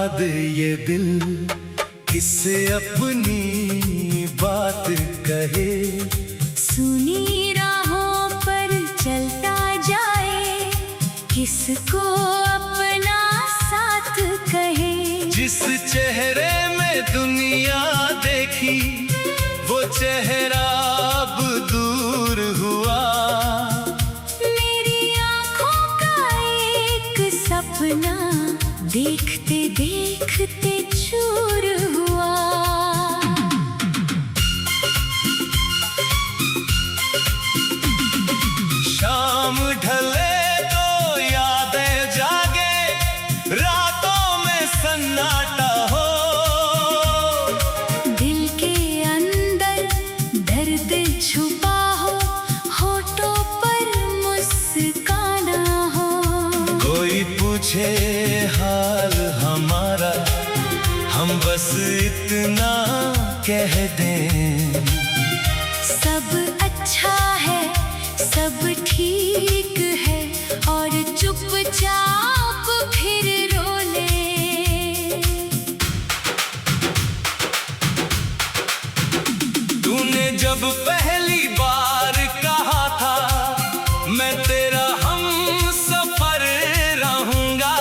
बाद ये दिल किससे अपनी बात कहे। सुनी राहों पर चलता जाए, किसको अपना साथ कहे। जिस चेहरे में दुनिया देखी, वो चेहरा अब दूर हुआ। मेरी आँखों का एक सपना देखते देखते चूर हुआ। शाम ढले तो यादें जागे, रातों में सन्नाटा हो। दिल के अंदर दर्द छुपा हो, होठों पर मुस्काना हो। कोई पूछे हाल हमारा, हम बस इतना कह दें। सब अच्छा है, सब ठीक है, और चुपचाप फिर रो ले। तूने जब पहली बार कहा था, मैं तेरा हम सफर रहूंगा।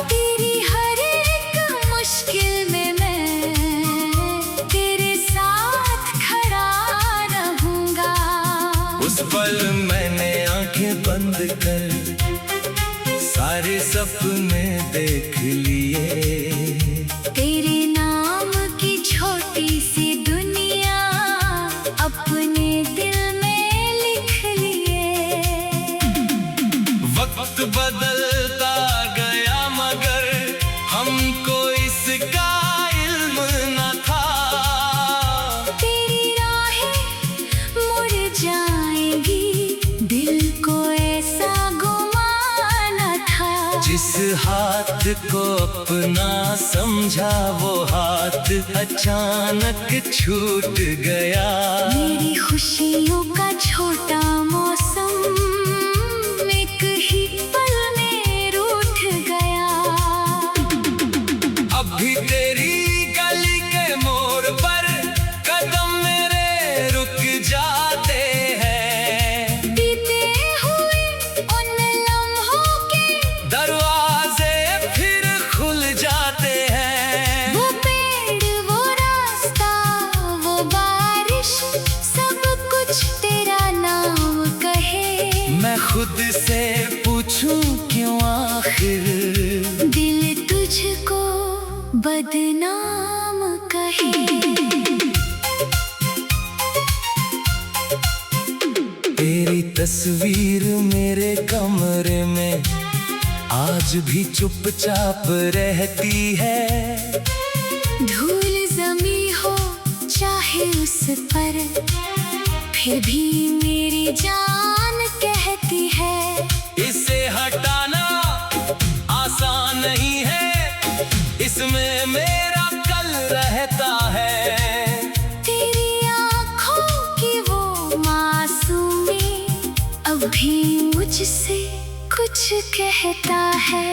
तेरी हर एक मुश्किल में मैं तेरे साथ खड़ा रहूंगा। उस पल मैंने आंखें बंद कर सारे सपने देख लिए। तेरे नाम की छोटी सी दुनिया अपने दिल में लिख लिए। वक्त बदलता गया मगर हमको इसका इल्म न था। तेरी राहें मुड़ जाएंगी, दिल को ऐसा गुमाना था। जिस हाथ को अपना समझा, वो हाथ अचानक छूट गया। मेरी खुशियों का छोटा मौसम एक ही पल में रूठ गया। अब भी तेरी गली के मोड़ पर कदम मेरे रुक जाते हैं। बीते हुए उन लम्हों के दरवाजे फिर खुल जाते हैं। वो पेड़, वो रास्ता, वो बारिश, सब कुछ तेरा नाम कहे। मैं खुद से पूछूं क्यों आखिर दिल तुझको बदनाम कहे। तेरी तस्वीर मेरे कमरे में आज भी चुपचाप रहती है। धूल जमी हो चाहे उस पर, फिर भी मेरी जान कहती है। इसे हटाना आसान नहीं है, इसमें मेरा कल रहता है। तेरी आँखों की वो मासूमी अब भी मुझसे कुछ कहता है।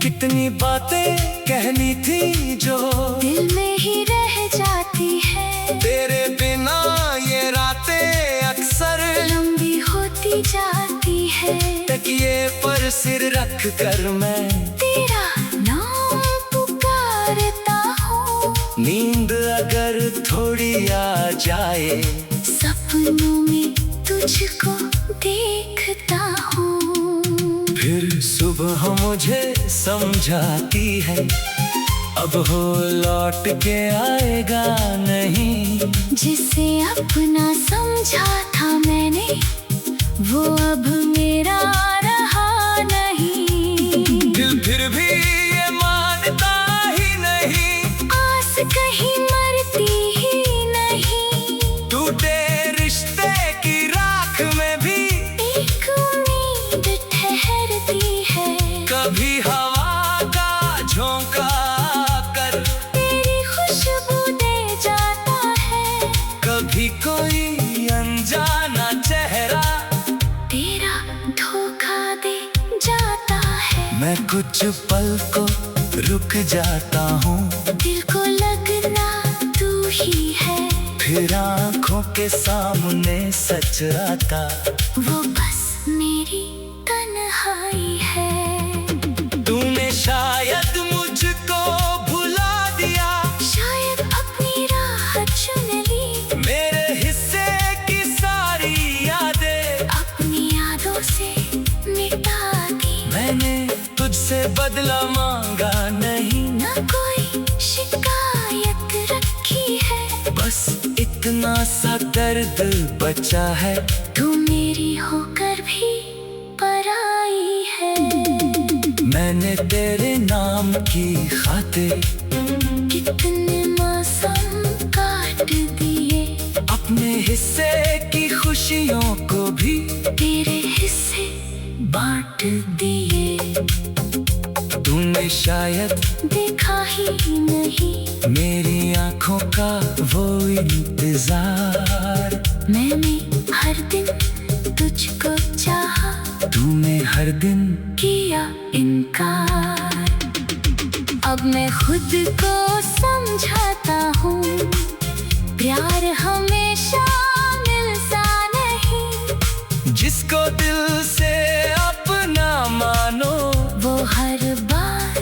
कितनी बातें कहनी थी जो दिल में ही रह जाती है। तेरे बिना ये रातें अक्सर लंबी होती जाती है। तकिए पर सिर रख कर मैं तेरा नाम पुकारता हूँ। नींद अगर थोड़ी आ जाए, सपनों में तुझको देखता हूँ। फिर सुबह मुझे समझाती है, अब हो लौट के आएगा नहीं। जिसे अपना समझा था मैंने, वो अब मेरा रहा नहीं। दिल फिर भी ये मानता ही नहीं, आस कहीं मरती ही नहीं। टूटे रिश्ते की राख में भी एक उम्मीद ठहरती है। कभी हवा का झोंका कर तेरी खुशबू दे जाता है। कभी कोई अनजाना चेहरा तेरा धोखा दे जाता है। मैं कुछ पल को रुक जाता हूँ, दिल को लगना तू ही है, फिर आँखों के सामने सच आता। वो बस मेरी तन्हाई है। तूने शायद मुझको भुला दिया, शायद अपनी राह चुन ली, मेरे हिस्से की सारी यादें अपनी यादों से मिटा दी। मैंने तुझसे बदला मांगा नहीं, ना कोई शिकायत रखी है, बस इतना सा दर्द बचा है। तू मेरी होकर भी पराई है। मैंने तेरे नाम की खातिर कितने मौसम काट दिए, अपने हिस्से की खुशियों को भी तेरे हिस्से बांट दिए। तूने शायद देखा ही नहीं मेरी आंखों का वो इंतजार, मैंने हर दिन तुझको चाहा, तूने हर दिन किया इनकार। अब मैं खुद को समझाता हूँ, प्यार हमेशा मिलता नहीं, जिसको दिल से अपना मानो वो हर बार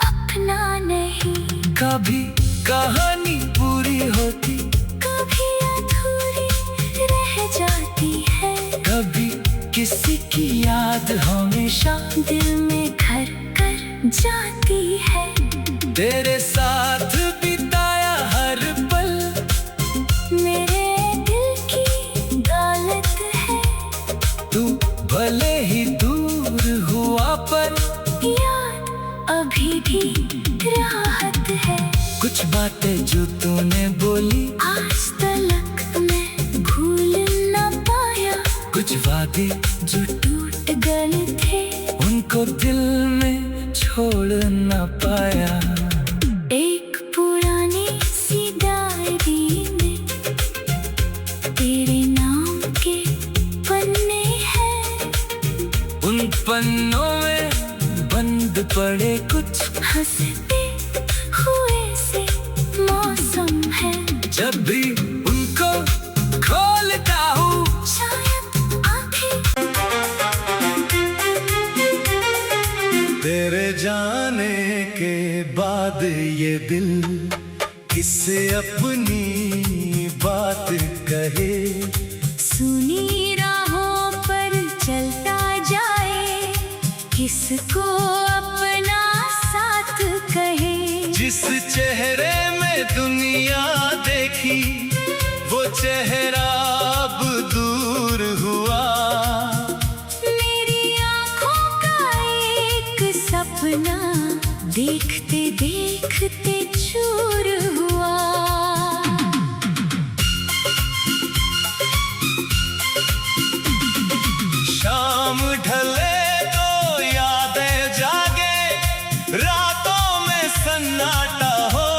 अपना नहीं। कभी कहानी पूरी होती, कभी अधूरी रह जाती है, कभी किसी की याद हमेशा दिल में घर कर जाती है। तेरे साथ बिताया हर पल मेरे दिल की दौलत है, तू भले ही दूर हुआ पर याद अभी भी राहत है। कुछ बातें जो तूने बोली आज तलक मैं भूल न पाया, कुछ वादे जो टूट गए थे उनको दिल में छोड़ न पाया। एक पुरानी सी डायरी में तेरे नाम के पन्ने हैं, उन पन्नों में बंद पड़े कुछ हंसते हुए से मौसम है। जब भी उनको खोलता हूँ शायद आंखें तेरे जाने के बाद ये दिल किससे अपनी बात कहे। सुनी राहों पर चलता जाए, किसको अपना साथ कहे। जिस चेहरे में दुनिया देखी वो चेहरा अब दूर हुआ, मेरी आँखों का एक सपना देखते देखते चूर हुआ। शाम ढले तो यादें जागे, रातों में सन्नाटा हो,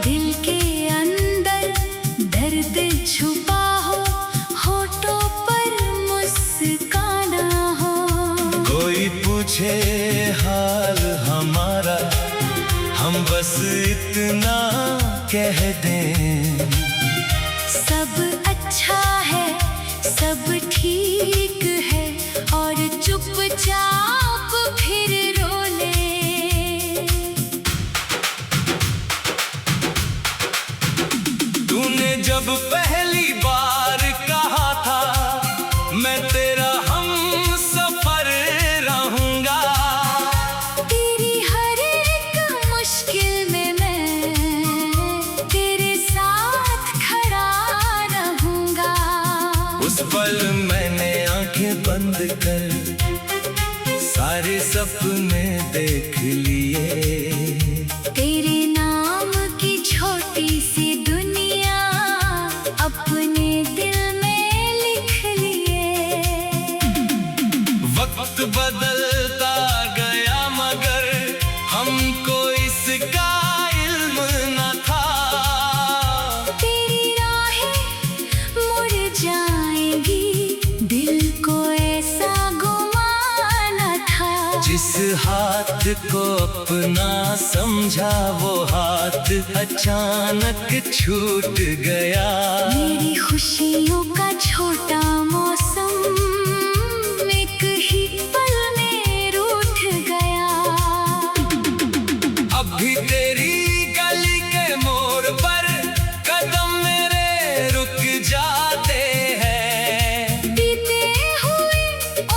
दिल के अंदर दर्द छुपा हो, होठों पर मुस्काना हो। कोई पूछे हाल हमारा, हम बस इतना कह दें, सब अच्छा है, सब ठीक है, और चुपचाप फिर रो ले। तूने जब पहली बार कहा था मैं तेरा हम सफर रहूंगा, तेरी हर एक मुश्किल में मैं तेरे साथ खड़ा रहूंगा। उस पल मैंने आंखें बंद कर सारे सपने देख लिए। तेरे नाम की छोटी सी दुनिया अपने दिल में लिख लिए। वक्त बदलता गया मगर हमको इसका इल्म न था, तेरी राहें मुड़ जाएंगी, दिल को ऐसा गुमाना था। जिस हाथ याद को अपना समझा, वो हाथ अचानक छूट गया। मेरी खुशियों का छोटा मौसम एक ही पल में रूठ गया। अब भी तेरी गली के मोड़ पर कदम मेरे रुक जाते हैं। बीते हुए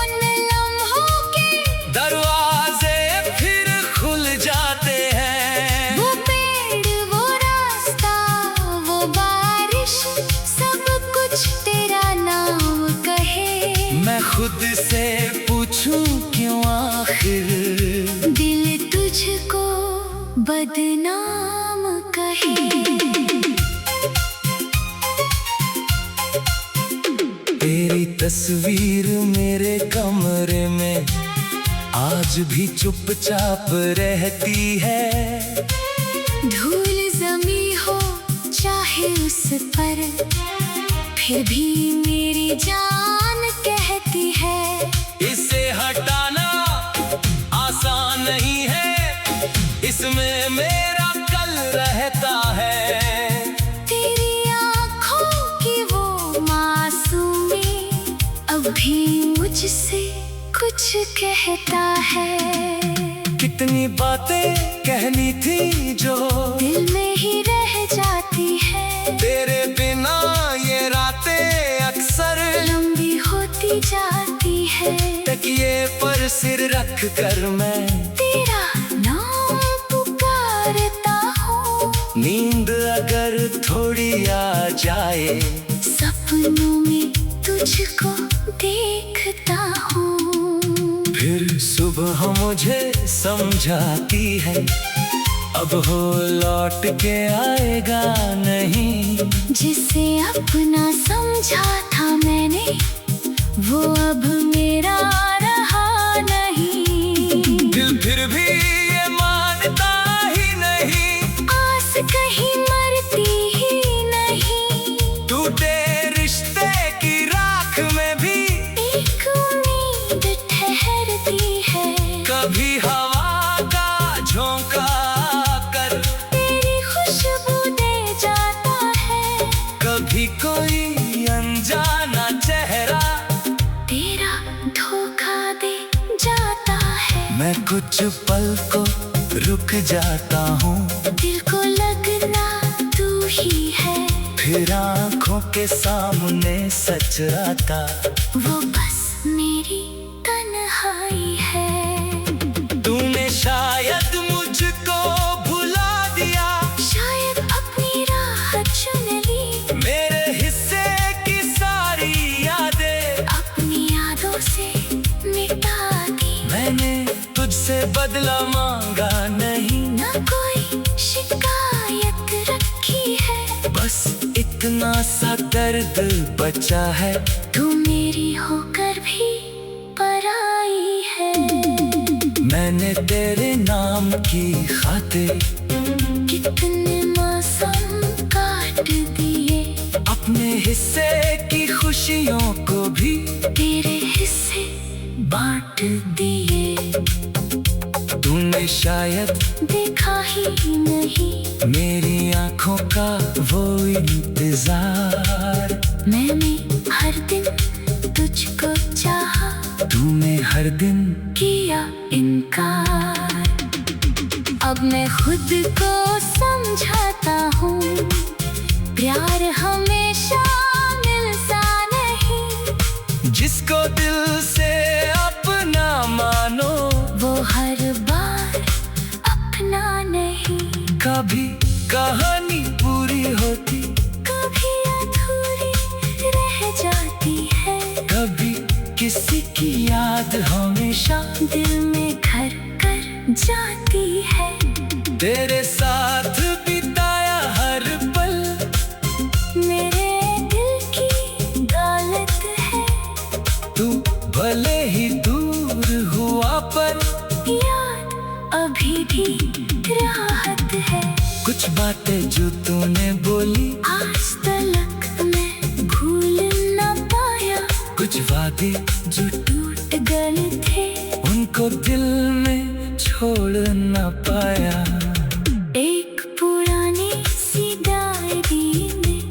उन लम्हों के दरवाजे फिर खुल जाते हैं। वो पेड़, वो रास्ता, वो बारिश, सब कुछ तेरा नाम कहे। मैं खुद से पूछूं क्यों आखिर दिल तुझको बदनाम कहे। तेरी तस्वीर मेरे कमरे में आज भी चुपचाप रहती है। धूल जमी हो चाहे उस पर, फिर भी मेरी जान कहती है। इसे हटाना आसान नहीं है, इसमें मेरा कल रहता है। तेरी आँखों की वो मासूमी अब भी मुझसे कुछ कहता है। कितनी बातें कहनी थी जो दिल में ही रह जाती है। तेरे बिना ये रातें अक्सर लंबी होती जाती है। तकिए पर सिर रख कर मैं तेरा नाम पुकारता हूँ। नींद अगर थोड़ी आ जाए, सपनों में तुझको देखता हूँ। फिर सुबह मुझे समझाती है अब हो लौट के आएगा नहीं। जिसे अपना समझा था मैंने, वो अब मेरा रहा नहीं। दिल फिर भी ये मानता ही नहीं, आस कहीं मरती ही नहीं। टूटे रिश्ते की राख में भी एक उम्मीद ठहरती है। कभी हवा का झोंका कर तेरी खुशबू दे जाता है। कभी कोई अनजाना चेहरा तेरा धोखा दे जाता है। मैं कुछ पल को रुक जाता हूँ, दिल को लगना तू ही है। फिर आँखों के सामने सच आता। वो बस मेरी तन्हाई है। तूने शायद मुझको भुला दिया, शायद अपनी राह चुन ली। मेरे हिस्से की सारी यादें अपनी यादों से मिटा दी। मैंने तुझसे बदला मांगा नहीं, न कोई शिकायत रखी है। बस इतना सा दर्द बचा है। तू मेरी होकर भी पराई है। मैंने तेरे नाम की खातिर कितने मौसम काट दिए। अपने हिस्से की खुशियों को भी तेरे हिस्से बांट दिए। तूने शायद देखा ही नहीं मेरी आंखों का वो इंतजार। मैंने हर दिन तुझको चाहा, तूने हर दिन किया इनकार। अब मैं खुद को समझाता हूँ, प्यार हमेशा मिलता नहीं। जिसको दिल से अपना मानो, वो हर बार अपना नहीं। कभी कहानी पूरी होती, कभी अधूरी रह जाती है। कभी किसी की याद हमेशा दिल में घर कर जाती है। तेरे साथ बिताया हर पल मेरे दिल की दौलत है। तू भले ही दूर हुआ पर याद अभी भी राहत है। कुछ बातें जो तूने बोली आज तलक मैं भूल न पाया। कुछ वादे जो जो टूट गए थे उनको दिल में छोड़ न पाया। एक पुरानी सी डायरी में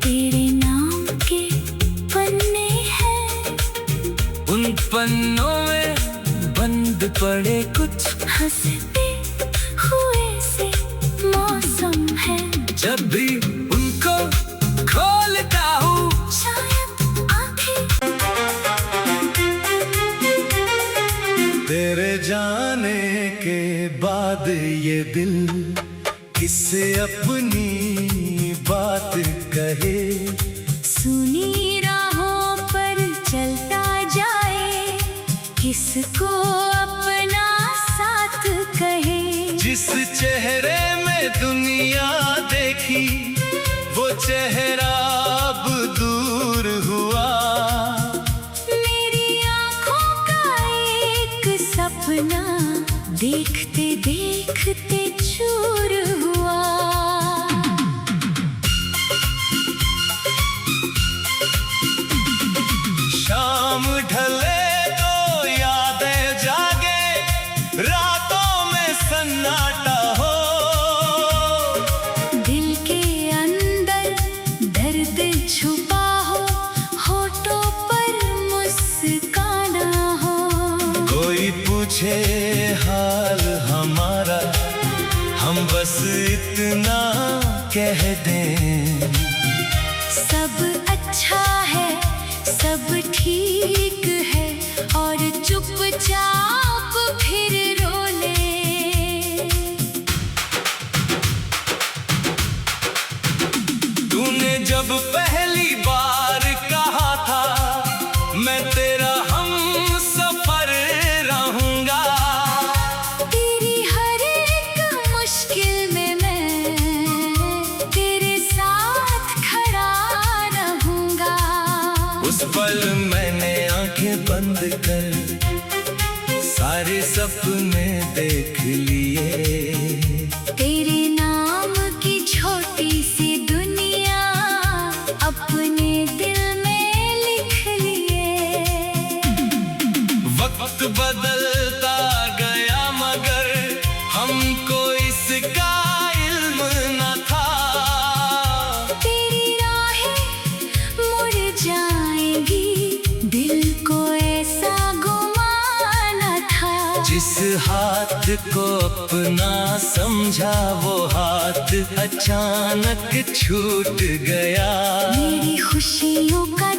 तेरे नाम के पन्ने हैं। उन पन्नों में बंद पड़े कुछ हंसते हुए से मौसम है। जब भी उनको खोलता हूँ शायद आंखें तेरे जाने के बाद ये दिल किससे अपनी बात कहे। सुनी राहों पर चलता जाए, किसको अपना साथ कहे। जिस चेहरे में दुनिया देखी वो चेहरा अब दूर हुआ। मेरी आँखों का एक सपना देखते देखते चूर हुआ। शाम ढले तो यादें जागे, रातों में सन्नाटा हो। दिल के अंदर दर्द छुपा हो, होठों पर मुस्काना हो। कोई पूछे हाल हमारा, हम बस इतना कह दें। सब अच्छा है, सब ठीक है, और चुपचाप फिर रो ले। तूने जब पहली बार कहा था मैं तेरा हम सफर रहूंगा। तेरी हर एक मुश्किल में मैं तेरे साथ खड़ा रहूंगा। उस पल मैंने आंखें बंद कर सारे सपने देख लिए। तेरे नाम की छोटी सी दुनिया अपने दिल में लिख लिए। वक्त बदलता गया मगर हमको इसका इल्म न था। तेरी राहें मुड़ जाएंगी, दिल को ऐसा गुमाना था। जिस हाथ को अपना समझा वो हाथ अचानक छूट गया। मेरी खुशियों का